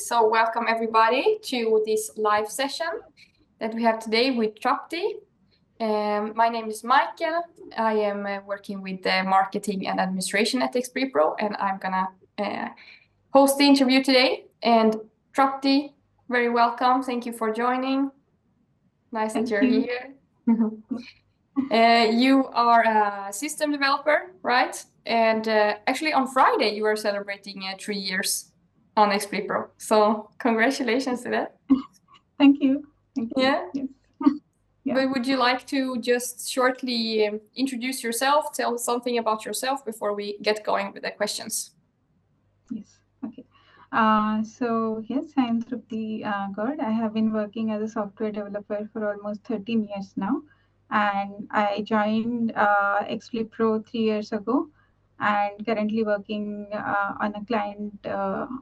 So welcome everybody to this live session that we have today with Truptee. My name is Michael. I am working with marketing and administration at Explipro, and I'm gonna host the interview today. And Truptee, very welcome. Thank you for joining. Nice that you're here. You are a system developer, right? And actually on Friday you are celebrating 3 years on Explipro. So congratulations to that. Thank you. Thank you. Yeah. Yes. Yeah. But would you like to just shortly introduce yourself, tell something about yourself before we get going with the questions? Yes. Okay. So yes, I am Truptee Gaud. I have been working as a software developer for almost 13 years now, and I joined Explipro 3 years ago, and currently working on a client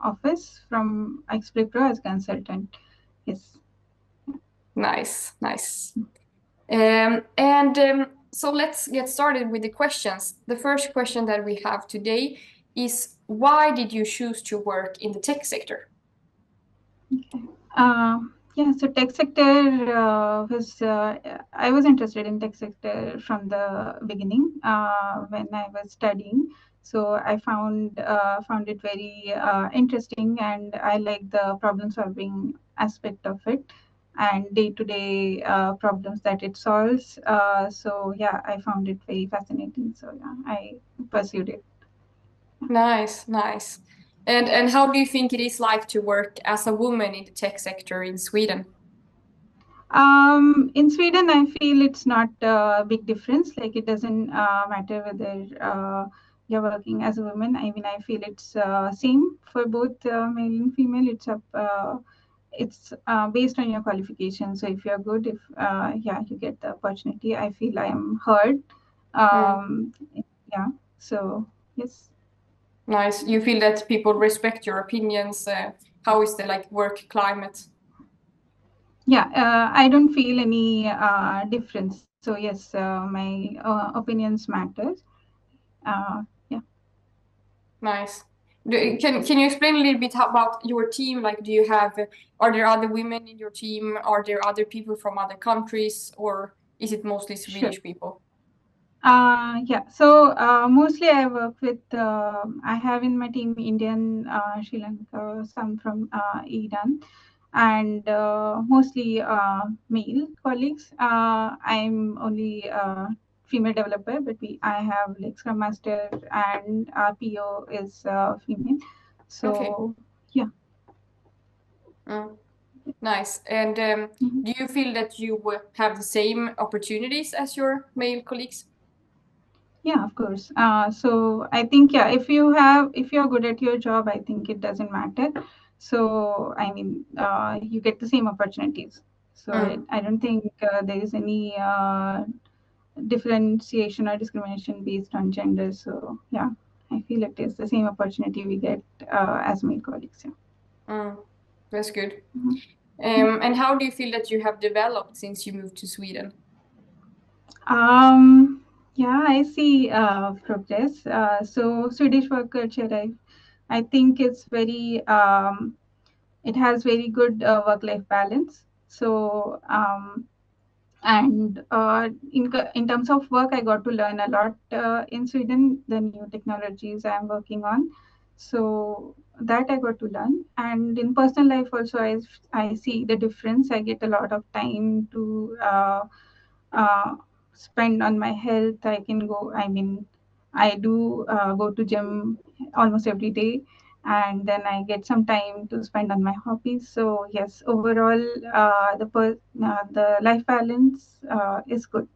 office from Explipro as consultant. Yes. Nice. So let's get started with the questions. The first question that we have today is, why did you choose to work in the tech sector? Okay. Yeah, so tech sector I was interested in tech sector from the beginning when I was studying. So I found it very interesting, and I like the problem solving aspect of it and day-to-day problems that it solves. So yeah, I found it very fascinating. So yeah, I pursued it. Nice. And how do you think it is like to work as a woman in the tech sector in Sweden? In Sweden, I feel it's not a big difference. Like, it doesn't matter whether you're working as a woman. I mean, I feel it's same for both male and female. It's based on your qualifications. So if you're good, if yeah, you get the opportunity. I feel I am heard. Yeah. So yes. Nice. You feel that people respect your opinions? How is the work climate? Yeah, I don't feel any difference. So yes, my opinions matters. Yeah. Nice. Can you explain a little bit about your team? Like, are there other women in your team? Are there other people from other countries, or is it mostly Swedish people? Yeah, so mostly I work with, I have in my team Indian, Sri Lanka, some from Iran, and mostly male colleagues. I'm only female developer, but I have like Scrum Master, and our PO is female. So Okay. yeah. Nice. And do you feel that you have the same opportunities as your male colleagues? Yeah, of course. So I think, yeah, if you're good at your job, I think it doesn't matter. So I mean, you get the same opportunities. So I don't think there is any differentiation or discrimination based on gender. So yeah, I feel it is the same opportunity we get as male colleagues. Yeah. That's good. Mm-hmm. And how do you feel that you have developed since you moved to Sweden? Yeah, I see progress. So Swedish work culture, I think it's very it has very good work-life balance. So and in terms of work, I got to learn a lot in Sweden, the new technologies I'm working on. So that I got to learn. And in personal life also, I see the difference. I get a lot of time to uh, spend on my health. I can go, I mean, I do go to gym almost every day, and then I get some time to spend on my hobbies. So yes, overall, the life balance is good.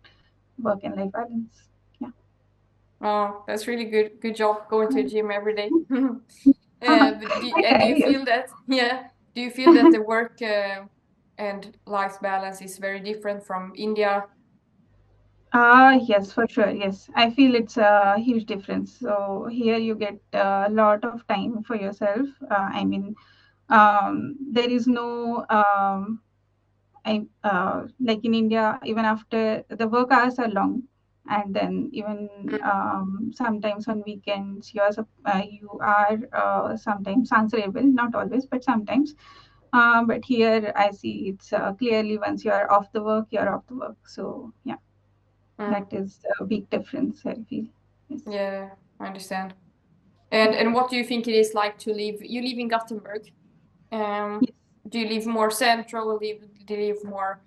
Work and life balance. Yeah. Oh, that's really good. Good job going to the gym every day. Do you feel that? Yeah. Do you feel that the work and life balance is very different from India? Yes, for sure. Yes, I feel it's a huge difference. So here you get a lot of time for yourself. I mean, there is no like in India, even after the work hours are long. and then even sometimes on weekends you are sometimes answerable, not always, but sometimes. But here I see it's clearly once you are off the work, you're off the work. So yeah, that is a big difference, I feel. Yes. Yeah, I understand. And what do you think it is like to live? You live in Gothenburg. Yes. Do you live more central? Do you live more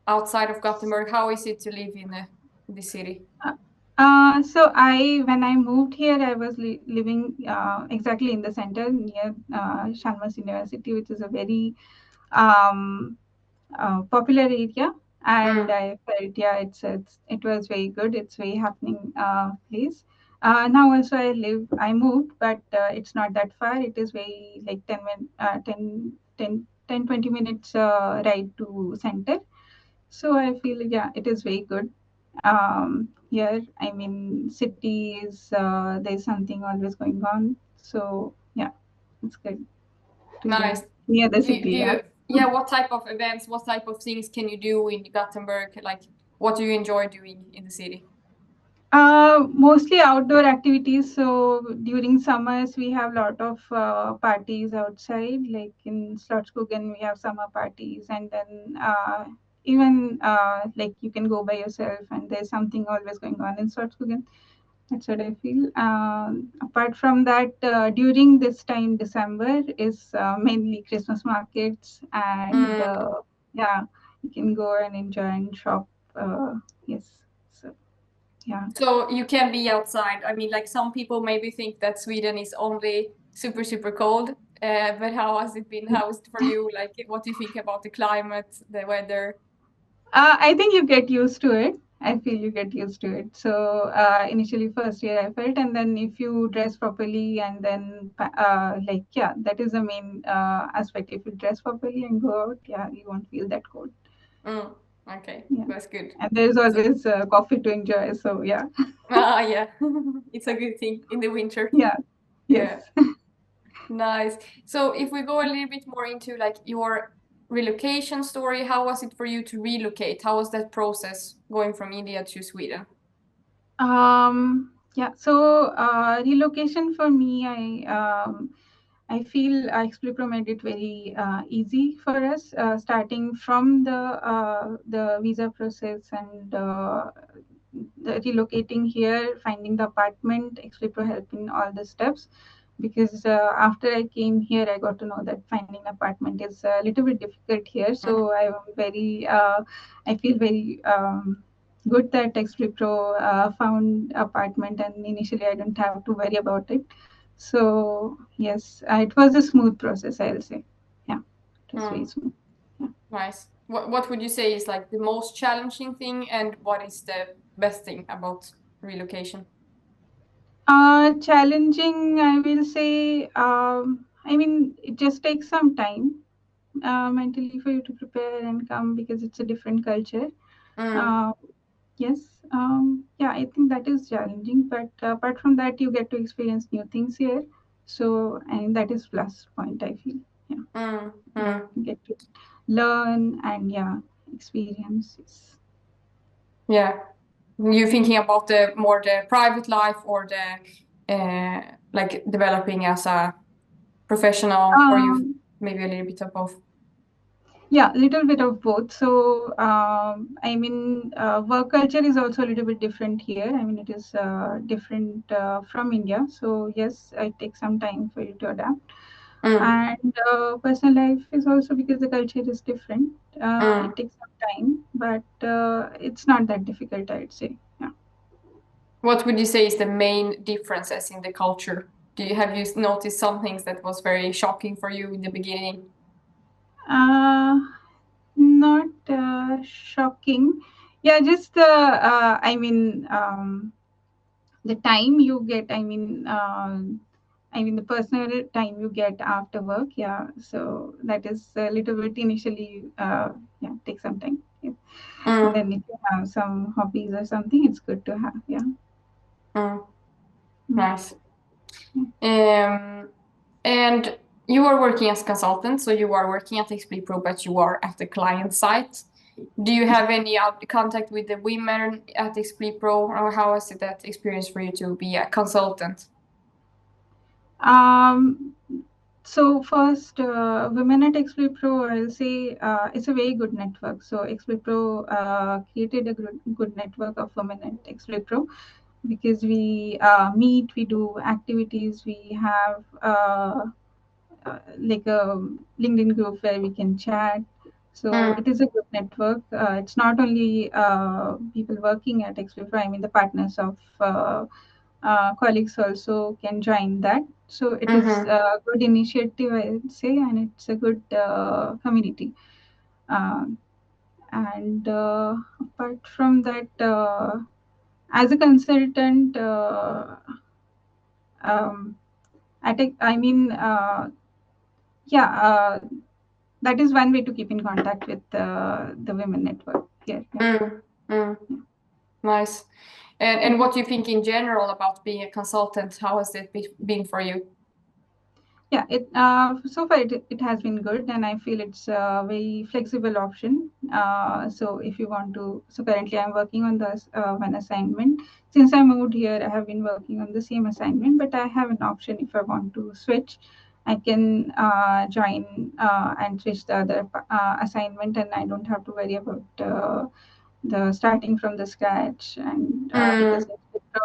outside of Gothenburg? How is it to live in the city? So when I moved here, I was living exactly in the center near Chalmers University, which is a very um, popular area, and Mm, I felt yeah, it was very good. It's very happening place. Now also I moved, but it's not that far. It is very like 20 minutes ride to center. So I feel yeah, it is very good. Here, I mean, city is there's something always going on. So yeah, it's good to live nice. near the Do city. Yeah. you, yeah, what type of events, what type of things can you do in Gothenburg? Like, what do you enjoy doing in the city? Mostly outdoor activities. So during summers, we have a lot of parties outside. Like in Slottsskogen, we have summer parties, and then even like you can go by yourself, and there's something always going on in Slottsskogen. That's what I feel. Apart from that, during this time, December is mainly Christmas markets, and Mm. yeah, you can go and enjoy and shop. Yes, so yeah. So you can be outside. I mean, like some people maybe think that Sweden is only super, super cold. But how has it been? How is it for you? Like, what do you think about the climate, the weather? I think you get used to it. I feel you get used to it. So initially, first year I felt, and then if you dress properly, and then like yeah, that is the main aspect. If you dress properly and go out, yeah, you won't feel that cold. Mm. Okay, Yeah, that's good. and there's So, always coffee to enjoy. So yeah, yeah, it's a good thing in the winter. yeah, yes. Yeah, nice. So if we go a little bit more into like your relocation story, how was it for you to relocate? How was that process going from India to Sweden? Yeah. So relocation for me, I feel Explipro made it very easy for us, starting from the visa process and the relocating here, finding the apartment. Explipro helped in all the steps because after I came here, I got to know that finding an apartment is a little bit difficult here. Mm, So I feel very good that Explipro found apartment, and initially I didn't have to worry about it. So yes, it was a smooth process, I'll say. Yeah, it was very mm, smooth. Yeah. nice. What would you say is like the most challenging thing, and what is the best thing about relocation? Challenging, I will say. I mean, it just takes some time mentally for you to prepare and come because it's a different culture. Mm, Uh, yes, yeah, I think that is challenging. But apart from that, you get to experience new things here. So, and that is plus point, I feel. Yeah, mm. you get to learn and yeah, experiences. Yeah. You thinking about the more the private life or the like developing as a professional, or you Um, maybe a little bit of both? Yeah, a little bit of both. So, I mean, work culture is also a little bit different here. I mean, it is different from India. So, yes, it takes some time for you to adapt. Mm, And personal life is also because the culture is different. It mm. takes some time, but it's not that difficult, I'd say. Yeah. What would you say is the main differences in the culture? Have you noticed some things that was very shocking for you in the beginning? Uh, Not shocking. Yeah, just I mean, the time you get, I mean the personal time you get after work, yeah, so that is a little bit initially yeah, take some time, yeah. And Mm, then if you have some hobbies or something, it's good to have, yeah. mm, Mm. nice. And you are working as a consultant, so you are working at Explipro, but you are at the client site. Do you have any contact with the women at Explipro, or how was it that experience for you to be a consultant? So first, women at Explipro, I'll say it's a very good network. So Explipro created a good network of women at Explipro because we meet, we do activities, we have like a LinkedIn group where we can chat. So it is a good network. It's not only people working at Explipro, I mean the partners of colleagues also can join that. So it is Mm-hmm. a good initiative, I would say, and it's a good community. Uh, and apart from that, as a consultant, um, I mean, yeah, that is one way to keep in contact with the women network here. Yeah. Nice. And what do you think in general about being a consultant? How has it been for you? Yeah, it so far it has been good, and I feel it's a very flexible option. So if you want to, so currently I'm working on the one assignment. Since I moved here, I have been working on the same assignment, but I have an option if I want to switch. I can join and switch the other assignment, and I don't have to worry about the starting from the scratch, and because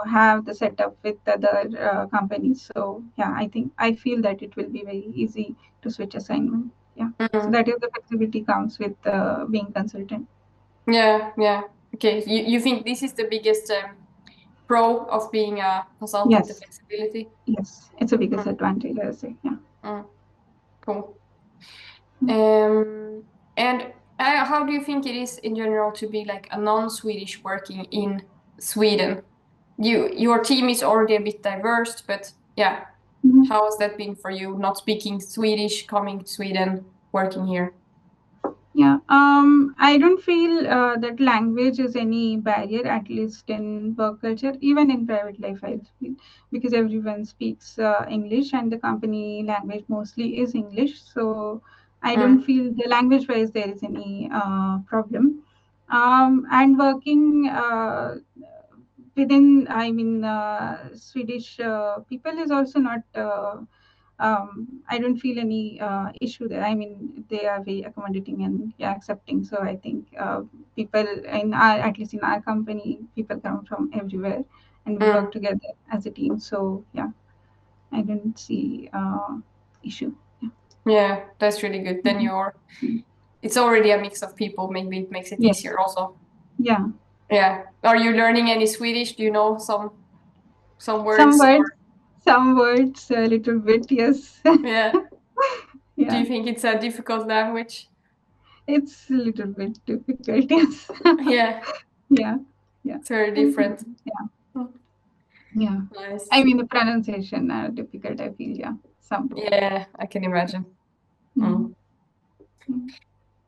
I have the setup with other companies. So yeah, I feel that it will be very easy to switch assignment. Yeah, so that is the flexibility comes with being consultant. Yeah. Okay, you think this is the biggest pro of being a consultant, the Yes, flexibility? yes, it's a biggest advantage, I say. Yeah. Cool. Mm. And how do you think it is in general to be like a non-Swedish working in Sweden? Your team is already a bit diverse, but yeah, Mhm. how has that been for you, not speaking Swedish, coming to Sweden, working here? Yeah, I don't feel that language is any barrier, at least in work culture, even in private life, I feel, because everyone speaks English and the company language mostly is English. So I don't feel the language wise there is any problem. And working within, I mean, Swedish people is also not. I don't feel any issue there. I mean, they are very accommodating and yeah, accepting. So I think people in our, at least in our company, people come from everywhere, and we work together as a team. So yeah, I don't see issue. Yeah. Yeah, that's really good. Then Mhm. it's already a mix of people. Maybe it makes it Yes. easier also. Yeah. Yeah. Are you learning any Swedish? Do you know some Some words words. or Some words a little bit. Yes. yeah? Do Yeah. you think it's a difficult language? It's a little bit difficult. Yes. Yeah, Yeah. Yeah. it's very Mhm. different. Yeah. Yeah. I Nice. mean, the pronunciation are difficult, I feel, yeah. Some. Yeah, I can imagine. Mm.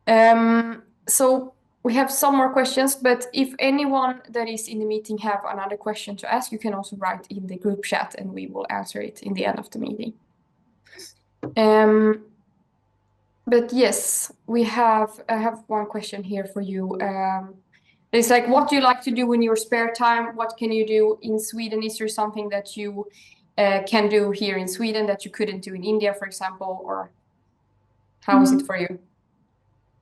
Mm. So we have some more questions, but if anyone that is in the meeting have another question to ask, you can also write in the group chat and we will answer it in the end of the meeting. But yes, I have one question here for you. It's like, what do you like to do in your spare time? What can you do in Sweden? Is there something that you can do here in Sweden that you couldn't do in India, for example, or how is it Mm. for you?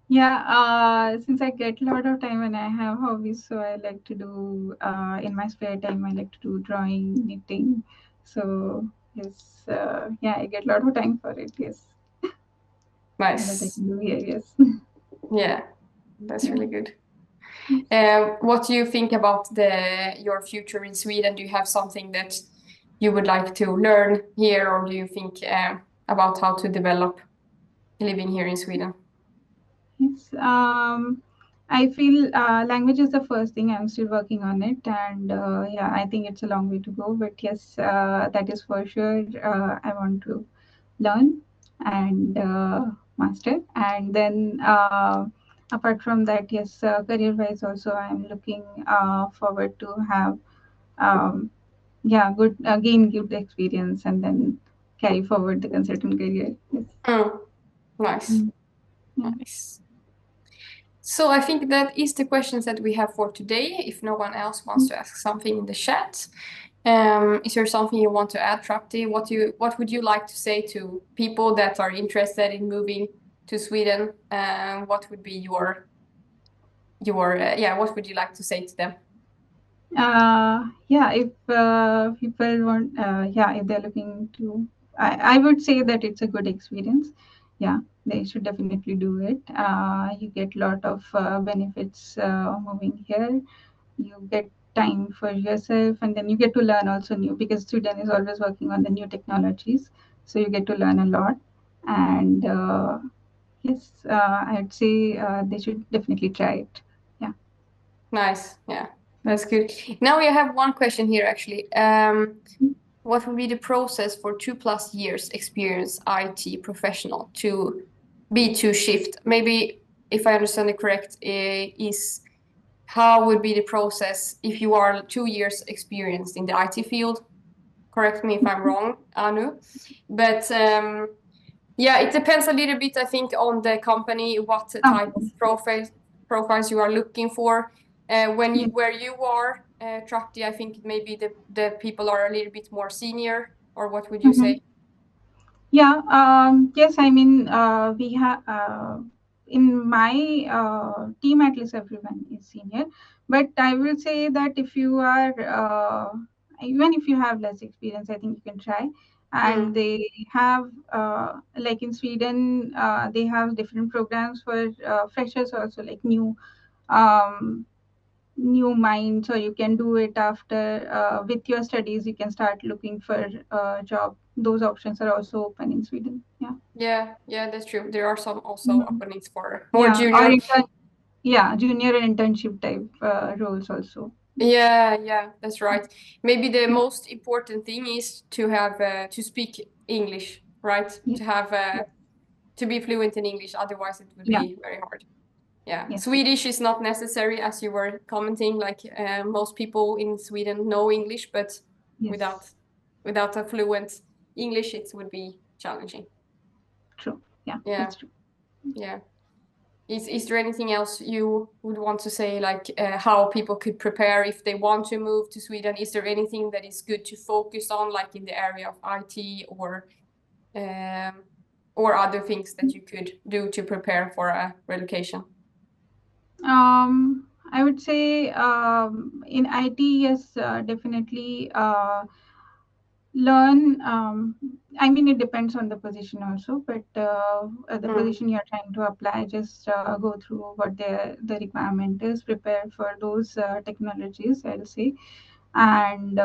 Yeah, since I get a lot of time and I have hobbies, so I like to do in my spare time, I like to do drawing, knitting. So, yes, yeah, I get a lot of time for it, yes. And that I Nice. can do here, yes. Yeah, that's Yeah. really good. Yes. What do you think about your future in Sweden? Do you have something that you would like to learn here, or do you think about how to develop living here in Sweden? Yes. I feel language is the first thing. I'm still working on it, and yeah, I think it's a long way to go. But yes, that is for sure. I want to learn and master, and then apart from that, yes, career-wise also, I'm looking forward to have yeah, good gain good experience, and then carry forward the consultant career. Yes. Mm, nice, Mm. Yeah. nice. So I think that is the questions that we have for today. If no one else wants to ask something in the chat, is there something you want to add, Truptee? What would you like to say to people that are interested in moving to Sweden? What would be your what would you like to say to them? Yeah, if people want, if they're looking to, I would say that it's a good experience. Yeah, they should definitely do it. You get a lot of benefits moving here. You get time for yourself, and then you get to learn also new, because Sweden is always working on the new technologies. So you get to learn a lot. And yes, I'd say they should definitely try it. Yeah. Nice. Yeah, that's good. Now we have one question here, actually. What would be the process for 2+ years experience IT professional to shift? Maybe if I understand it correct, is how would be the process if you are 2 years experienced in the IT field? Correct me if I'm wrong, Anu. But yeah, it depends a little bit, I think, on the company, what type of profiles you are looking for. Where you are, Truptee, I think maybe the people are a little bit more senior, or what would you say? Yeah, yes, I mean, we have, in my team, at least everyone is senior. But I will say that if you are, even if you have less experience, I think you can try. And they have, like in Sweden, they have different programs for freshers also, like new minds, or you can do it after with your studies. You can start looking for a job. Those options are also open in Sweden. Yeah, that's true. There are some also openings for more Yeah, or junior. junior and internship type roles also. Yeah, that's right. Maybe the most important thing is to have to speak English, right? Yeah. To have to be fluent in English. Otherwise, it would Yeah. be very hard. Yeah, Yes. Swedish is not necessary, as you were commenting. Like most people in Sweden know English, but Yes. without a fluent English, it would be challenging. True. Yeah, Yeah, that's true. yeah. Is there anything else you would want to say, like how people could prepare if they want to move to Sweden? Is there anything that is good to focus on, like in the area of IT or other things that you could do to prepare for a relocation? I would say in IT, yes, definitely learn. I mean, it depends on the position also, but the position you're trying to apply, just go through what the requirement is, prepare for those technologies, I'll say. And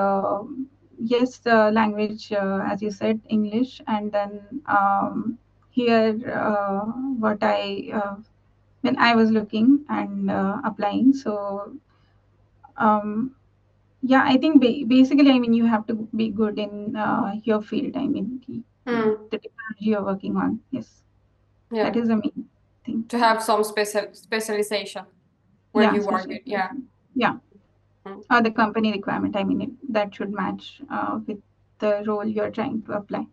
yes, the language, as you said, English. And then here, what I when I was looking and applying, so yeah, I think basically, I mean, you have to be good in your field. I mean, the technology you're working on. Yes, Yeah, that is the main thing. to have some specialization where Yeah, you are good. Yeah. yeah, or the company requirement. I mean, that should match with the role you're trying to apply.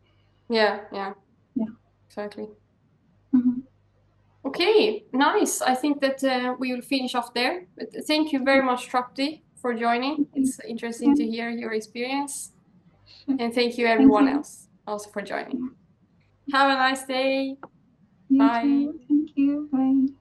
Yeah, Yeah. exactly. Mm-hmm. Okay, nice. I think that we will finish off there. But thank you very much, Truptee, for joining. It's interesting to hear your experience. Sure. And thank you, Thank everyone you. else, also for joining. Have a nice day. You Bye. too. Thank you. Bye.